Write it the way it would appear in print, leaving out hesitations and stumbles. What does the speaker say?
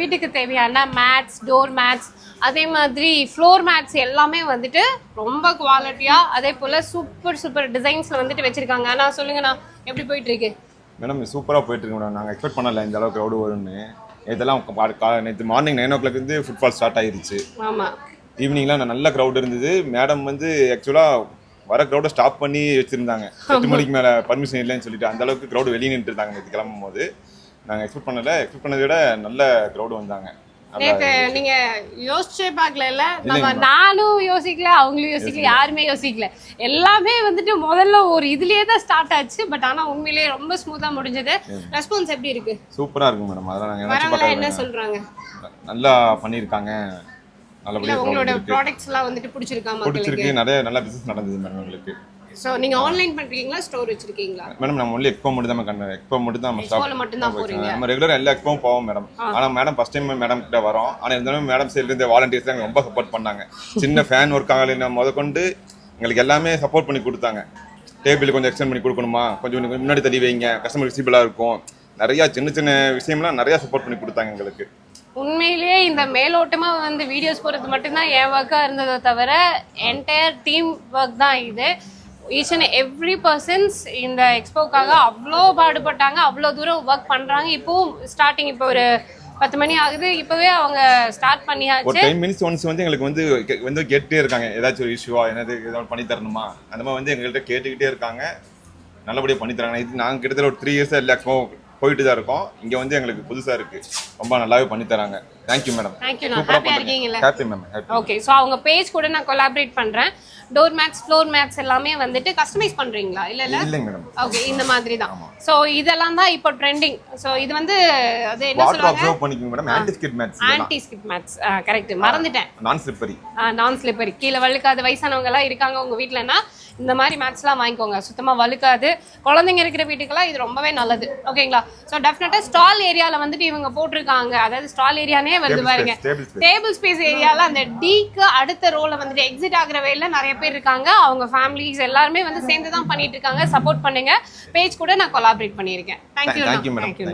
வீட்டுக்கு தேவையான mats, door mats, அதே மாதிரி ஃப்ளோர் மேட்ஸ் எல்லாமே வந்துட்டு ரொம்ப குவாலிட்டியாக, அதே போல் சூப்பர் டிசைன்ஸில் வந்துட்டு வச்சுருக்காங்க. ஆனால் சொல்லுங்கண்ணா, எப்படி போயிட்டுருக்கு? மேடம் சூப்பராக போயிட்டுருக்கு மேடம். நாங்கள் எக்ஸ்பெக்ட் பண்ணலை இந்த அளவுக்கு க்ரௌடு வரும்னு. இதெல்லாம் நேற்று மார்னிங் 9 o'clock வந்து ஃபுட்பால் ஸ்டார்ட் ஆயிருச்சு. ஆமாம், ஈவினிங்லாம் நல்ல க்ரௌட் இருந்தது. மேடம் வந்து ஆக்சுவலாக வர க்ரௌடை ஸ்டாப் பண்ணி வச்சுருந்தாங்க. 8 மணிக்கு மேலே பர்மிஷன் இல்லைன்னு சொல்லிட்டு அந்த அளவுக்கு க்ரௌடு வெளியே நின்று இருந்தாங்க நேற்று கிளம்பும் போது. நாங்கள் எக்ஸ்பெக்ட் பண்ணதை விட நல்ல க்ரௌடு வந்தாங்க. நேற்று நீங்க யோசிச்சே பார்க்கல. நானும் யோசிக்கல, அவங்களும் யோசிக்கல, யாருமே யோசிக்கல. எல்லாமே வந்துட்டு முதல்ல ஒரு இதுலயே தான் ஸ்டார்ட் ஆச்சு. பட் ஆனா உண்மையிலேயே ரொம்ப ஸ்மூத்தா முடிஞ்சது. ரெஸ்பான்ஸ் எப்படி இருக்கு? சூப்பரா இருக்கு மேடம். அதெல்லாம் நாங்க வரவங்க என்ன சொல்றாங்க? நல்லா பண்ணிருக்காங்க. நல்லபடியா உங்களோட ப்ராடக்ட்ஸ் எல்லாம் வந்துட்டு பிடிச்சிருக்கா மக்களுக்கு? நிறைய நல்ல பிசினஸ் நடந்தது மேடம் உங்களுக்கு. சோ நீங்க ஆன்லைன் பண்றீங்களா, ஸ்டோர் வச்சிருக்கீங்களா? மேடம் நம்ம ஒன்லி எக்ஸ்போ மட்டும் தான் கண்டோம். எக்ஸ்போ மட்டும் தான் நம்ம ஸ்டாப் மட்டும் தான் போறீங்க. நம்ம ரெகுலரா எல்லா எக்ஸ்போவும் போவோம் மேடம். ஆனா மேடம் ஃபர்ஸ்ட் டைம் மேடம் கிட்ட வரோம். ஆனா இருந்தாலும் மேடம் சைடுல இருந்து வாலண்டியர்ஸ் தான் ரொம்ப சப்போர்ட் பண்ணாங்க. சின்ன ஃபேன் ஒர்க் ஆகலைன்னா முதற்கொண்டு எங்களுக்கு எல்லாமே சப்போர்ட் பண்ணி கொடுத்தாங்க. டேபிள் கொஞ்சம் எக்ஸ்டெண்ட் பண்ணி கொடுக்கணுமா, கொஞ்சம் முன்னாடி தள்ளி வைங்க, கஸ்டமர் விசிபிளா இருக்கும், நிறைய சின்ன விஷயம்லாம் நிறைய சப்போர்ட் பண்ணி கொடுத்தாங்க எங்களுக்கு. உண்மையிலேயே இந்த மேலோட்டமா வந்து வீடியோஸ் போறது மட்டும்தான் என் ஒர்க்கா இருந்ததை தவிர என்டையர் டீம் ஒர்க் தான் இது. ஈச் அண்ட் எவ்ரி பர்சன்ஸ் இந்த எக்ஸ்போக்காக அவ்வளோ பாடுபட்டாங்க, அவ்வளோ தூரம் ஒர்க் பண்ணுறாங்க. இப்போவும் ஸ்டார்டிங் இப்போ ஒரு 10 மணி ஆகுது, இப்போவே அவங்க ஸ்டார்ட் பண்ணியாச்சு. ஒரு 10 minutes ஒன்ஸ் வந்து எங்களுக்கு வந்து கேட்டுட்டே இருக்காங்க, ஏதாச்சும் ஒரு இஷ்யூவா என்னது ஏதாவது பண்ணி தரணுமா அந்த மாதிரி வந்து எங்கள்கிட்ட கேட்டுக்கிட்டே இருக்காங்க. நல்லபடியாக பண்ணி தராங்க. இது நாங்கள் கிட்டத்தட்ட ஒரு 3 years எல்லா எக்ஸ்போ போயிட்டு தான் இருக்கோம். இங்கே வந்து எங்களுக்கு புதுசாக இருக்கு, ரொம்ப நல்லாவே பண்ணி தராங்க. Thank you madam. தேங்க்யூ. நான் ஹாப்பியாக இருக்கீங்களா? Happy ma'am. ஓகே, ஸோ அவங்க பேஜ் கூட நான் கொலாபரேட் பண்ணுறேன். டோர் மேட்ஸ், ஃப்ளோர் மேட்ஸ் எல்லாமே வந்துட்டு கஸ்டமைஸ் பண்ணுறீங்களா? இல்லைங்க மேடம். ஓகே, இந்த மாதிரி தான். ஸோ இதெல்லாம் தான் இப்போ ட்ரெண்டிங். ஸோ இது வந்து அது என்ன சொல்லுவாங்க? Madam anti skid mats. Anti skid mats correct, மறந்துட்டேன். நான் ஸ்லிப்பரி கீழே வழுக்காது. வயசானவங்க எல்லாம் இருக்காங்க உங்க வீட்டிலன்னா இந்த மாதிரி மேட்ச்லாம் வாங்கிக்கோங்க, சுத்தமாக வழுக்காது. குழந்தைங்க இருக்கிற வீட்டுக்கெல்லாம் இது ரொம்பவே நல்லது. ஓகேங்களா? ஸோ டெஃபினட்டாக ஸ்டால் ஏரியாவில் வந்துட்டு இவங்க போட்டிருக்காங்க. அதாவது ஸ்டால் ஏரியானே வந்து பாருங்க, டேபிள் ஸ்பேஸ் ஏரியாவில் அந்த டீக்கு அடுத்த ரோல வந்துட்டு எக்ஸிட் ஆகிற வேல நிறைய பேர் இருக்காங்க. அவங்க ஃபேமிலிஸ் எல்லாருமே வந்து சேர்ந்து தான் பண்ணிட்டு இருக்காங்க. சப்போர்ட் பண்ணுங்க. பேஜ் கூட நான் கொலாபரேட் பண்ணியிருக்கேன். தேங்க்யூ.